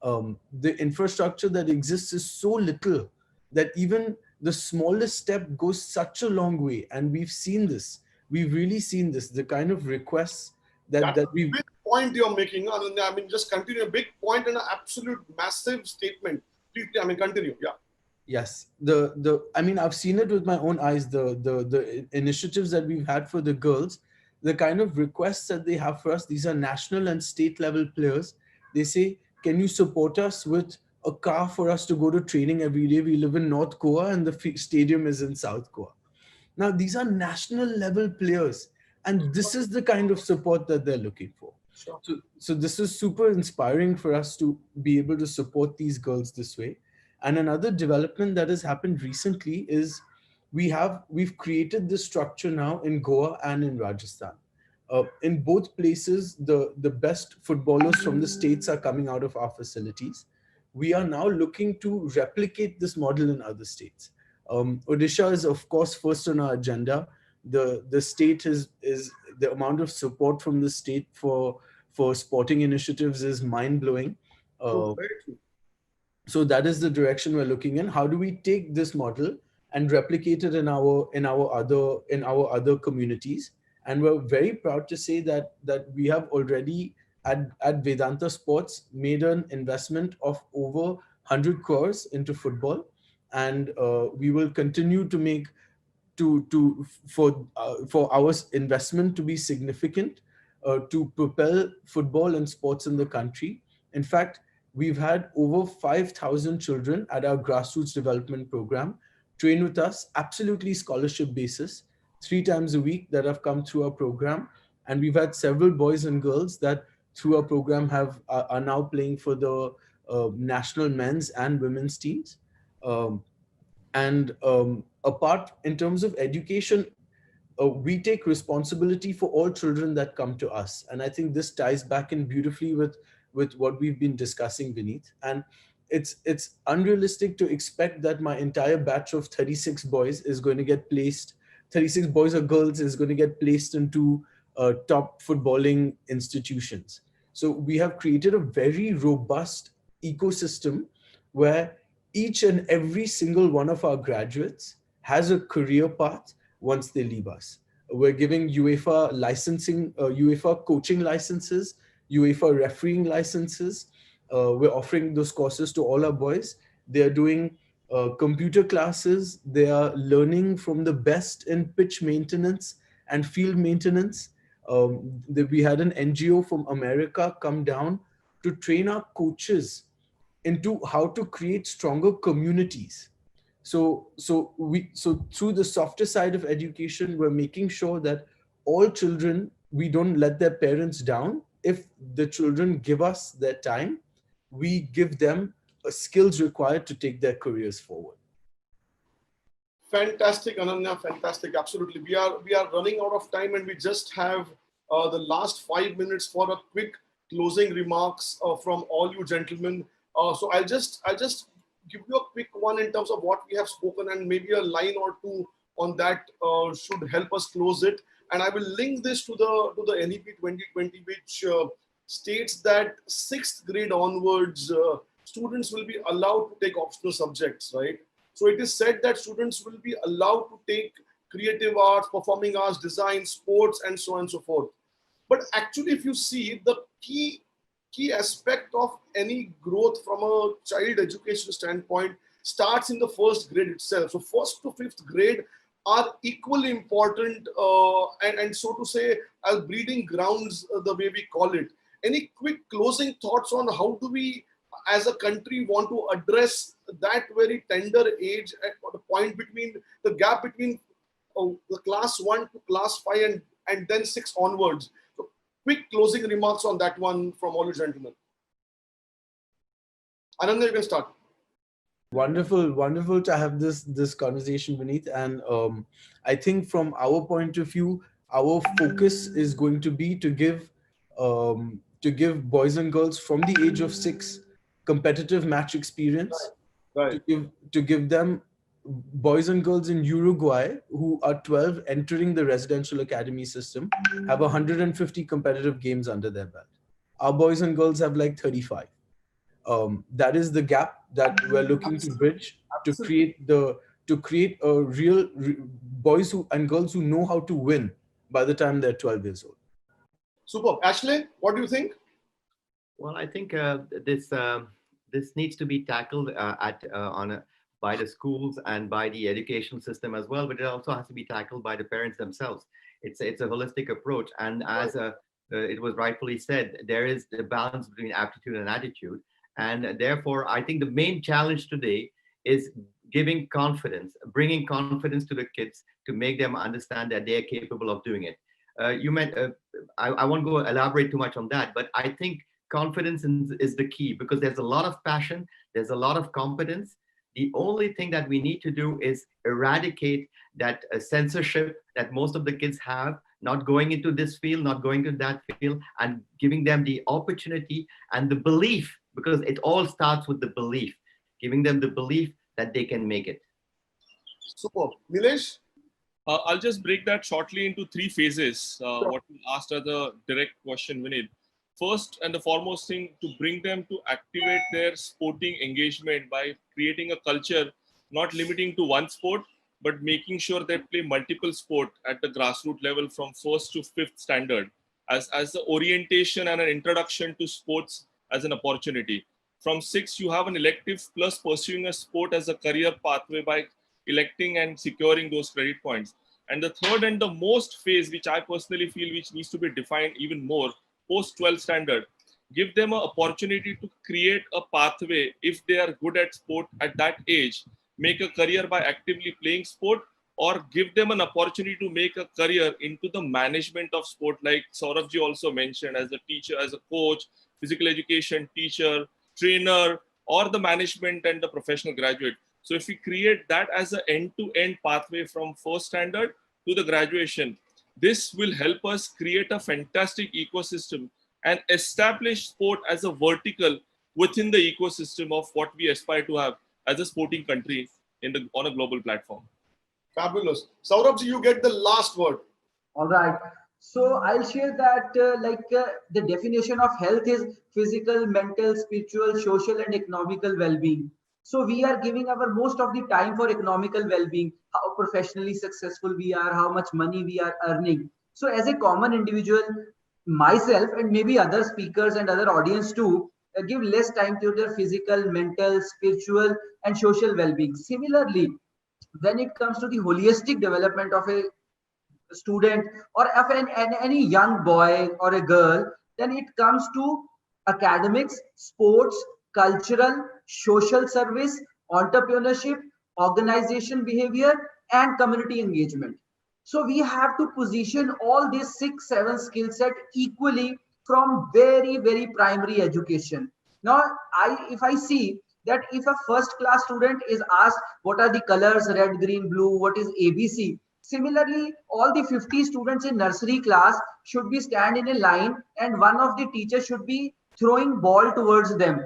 The infrastructure that exists is so little that even the smallest step goes such a long way. And we've seen this. We've really seen this, the kind of requests that we've... Big point you're making, Annanya. I mean, just continue. A big point and an absolute massive statement. Please, I mean, continue. Yeah. Yes. I mean, I've seen it with my own eyes, the initiatives that we've had for the girls, the kind of requests that they have for us. These are national and state level players. They say, can you support us with a car for us to go to training every day? We live in North Goa and the stadium is in South Goa. Now, these are national level players, and this is the kind of support that they're looking for. Sure. So this is super inspiring for us to be able to support these girls this way. And another development that has happened recently is we've created this structure now in Goa and in Rajasthan. In both places, the best footballers from the states are coming out of our facilities. We are now looking to replicate this model in other states. Odisha is, of course, first on our agenda. The state is the amount of support from the state for sporting initiatives is mind-blowing. So that is the direction we're looking in. How do we take this model and replicate it in our other communities? And we're very proud to say that we have already at Vedanta Sports made an investment of over 100 crores into football, and we will continue to make for our investment to be significant to propel football and sports in the country. In fact, we've had over 5,000 children at our grassroots development program train with us, absolutely scholarship basis, 3 times a week that have come through our program. And we've had several boys and girls that through our program are now playing for the national men's and women's teams. Apart in terms of education, we take responsibility for all children that come to us. And I think this ties back in beautifully with what we've been discussing, Vinit. And it's unrealistic to expect that my entire batch of 36 boys is going to get placed, 36 boys or girls is going to get placed into top footballing institutions. So we have created a very robust ecosystem where each and every single one of our graduates has a career path once they leave us. We're giving UEFA licensing, UEFA coaching licenses, UEFA refereeing licenses. We're offering those courses to all our boys. They're doing computer classes. They are learning from the best in pitch maintenance and field maintenance. We had an NGO from America come down to train our coaches into how to create stronger communities. So through the softer side of education, we're making sure that all children, we don't let their parents down. If the children give us their time, we give them skills required to take their careers forward. Fantastic, Annanya, fantastic. Absolutely. We are running out of time, and we just have the last 5 minutes for a quick closing remarks from all you gentlemen. So I'll just give you a quick one in terms of what we have spoken, and maybe a line or two on that should help us close it. And I will link this to the NEP 2020, which states that 6th grade onwards, students will be allowed to take optional subjects, right? So it is said that students will be allowed to take creative arts, performing arts, design, sports, and so on and so forth. But actually, if you see, the key aspect of any growth from a child education standpoint starts in the 1st grade itself. So 1st to 5th grade are equally important and so to say as breeding grounds, the way we call it. Any quick closing thoughts on how do we as a country want to address that very tender age at the point between the gap between the class 1 to class 5 and then 6 onwards? So quick closing remarks on that one from all you gentlemen. Annanya, you can start. Wonderful to have this conversation, Vinit. And I think from our point of view, our focus is going to be to give boys and girls from the age of 6 competitive match experience. Right. To give them boys and girls in Uruguay who are 12 entering the residential academy system have 150 competitive games under their belt. Our boys and girls have like 35. That is the gap that we're looking to bridge to create a real boys and girls who know how to win by the time they're 12 years old. Super. Ashley, what do you think? Well, I think this needs to be tackled by the schools and by the educational system as well, but it also has to be tackled by the parents themselves. It's a holistic approach, and as it was rightfully said, there is the balance between aptitude and attitude, and therefore I think the main challenge today is giving confidence, bringing confidence to the kids to make them understand that they are capable of doing it. I won't go elaborate too much on that, but I think confidence is the key, because there's a lot of passion, there's a lot of competence. The only thing that we need to do is eradicate that censorship that most of the kids have, not going into this field, not going to that field, and giving them the opportunity and the belief, because it all starts with the belief, giving them the belief that they can make it. Super. Nilesh? I'll just break that shortly into 3 phases. What you asked as a direct question, Vinit. First and the foremost thing, to bring them to activate their sporting engagement by creating a culture, not limiting to one sport, but making sure they play multiple sports at the grassroots level from 1st to 5th standard as the orientation and an introduction to sports as an opportunity. From 6, you have an elective plus pursuing a sport as a career pathway by electing and securing those credit points. And the third and the most phase, which I personally feel which needs to be defined even more, post 12 standard, give them an opportunity to create a pathway if they are good at sport at that age, make a career by actively playing sport, or give them an opportunity to make a career into the management of sport, like Sorabh ji also mentioned, as a teacher, as a coach, physical education teacher, trainer, or the management and the professional graduate. So if we create that as an end-to-end pathway from first standard to the graduation, this will help us create a fantastic ecosystem and establish sport as a vertical within the ecosystem of what we aspire to have as a sporting country on a global platform. Fabulous. Sorabh, you get the last word. All right. So I'll share that the definition of health is physical, mental, spiritual, social, and economical well-being. So we are giving our most of the time for economical well-being, how professionally successful we are, how much money we are earning. So as a common individual, myself and maybe other speakers and other audience too, give less time to their physical, mental, spiritual, and social well-being. Similarly, when it comes to the holistic development of a student or of any young boy or a girl, then it comes to academics, sports, cultural, social service, entrepreneurship, organization behavior, and community engagement. So we have to position all these 6, 7 skill set equally from very, very primary education. Now, if I see that if a first class student is asked what are the colors red, green, blue, what is ABC, similarly all the 50 students in nursery class should be stand in a line and one of the teachers should be throwing ball towards them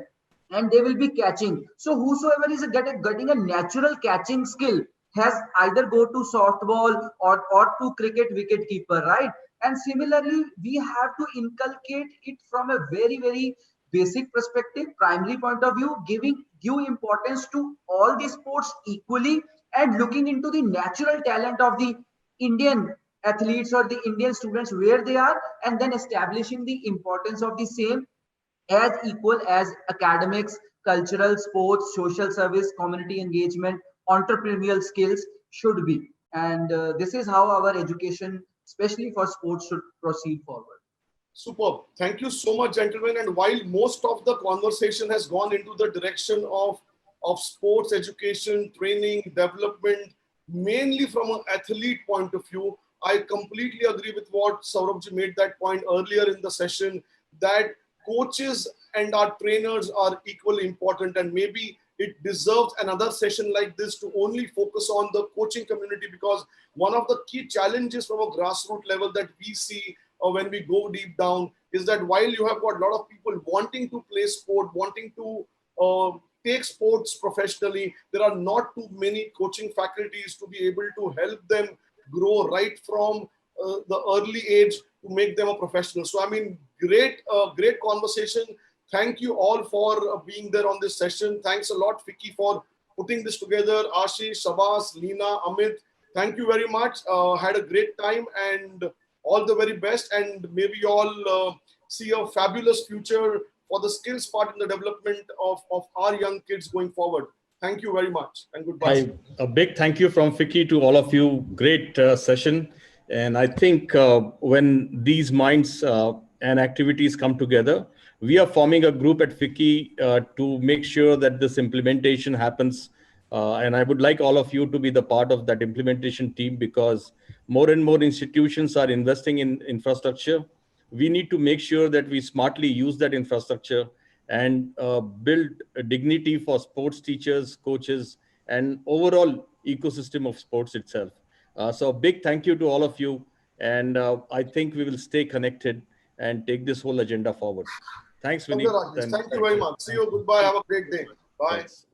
and they will be catching. So whosoever is getting a natural catching skill has either go to softball or to cricket wicket keeper, right? And similarly, we have to inculcate it from a very, very basic perspective, primary point of view, giving due importance to all the sports equally and looking into the natural talent of the Indian athletes or the Indian students where they are, and then establishing the importance of the same as equal as academics, cultural, sports, social service, community engagement, entrepreneurial skills should be. And this is how our education, especially for sports, should proceed forward. Superb. Thank you so much, gentlemen. And while most of the conversation has gone into the direction of sports education, training, development, mainly from an athlete point of view, I completely agree with what Sorabh made that point earlier in the session, that coaches and our trainers are equally important, and maybe it deserves another session like this to only focus on the coaching community, because one of the key challenges from a grassroots level that we see when we go deep down is that while you have got a lot of people wanting to play sport, wanting to take sports professionally, there are not too many coaching faculties to be able to help them grow right from the early age to make them a professional. So, I mean, great conversation. Thank you all for being there on this session. Thanks a lot, Ficci, for putting this together. Ashish, Shabas, Leena, Amit, thank you very much. Had a great time and all the very best. And maybe you all see a fabulous future for the skills part in the development of our young kids going forward. Thank you very much and goodbye. A big thank you from Ficci to all of you. Great session. And I think when these minds and activities come together, we are forming a group at Ficci to make sure that this implementation happens. And I would like all of you to be the part of that implementation team, because more and more institutions are investing in infrastructure. We need to make sure that we smartly use that infrastructure and build a dignity for sports teachers, coaches, and overall ecosystem of sports itself. So a big thank you to all of you. And I think we will stay connected and take this whole agenda forward. Thanks, Vinit. Thank you very much. See you. Goodbye. Have a great day. Bye. Thanks.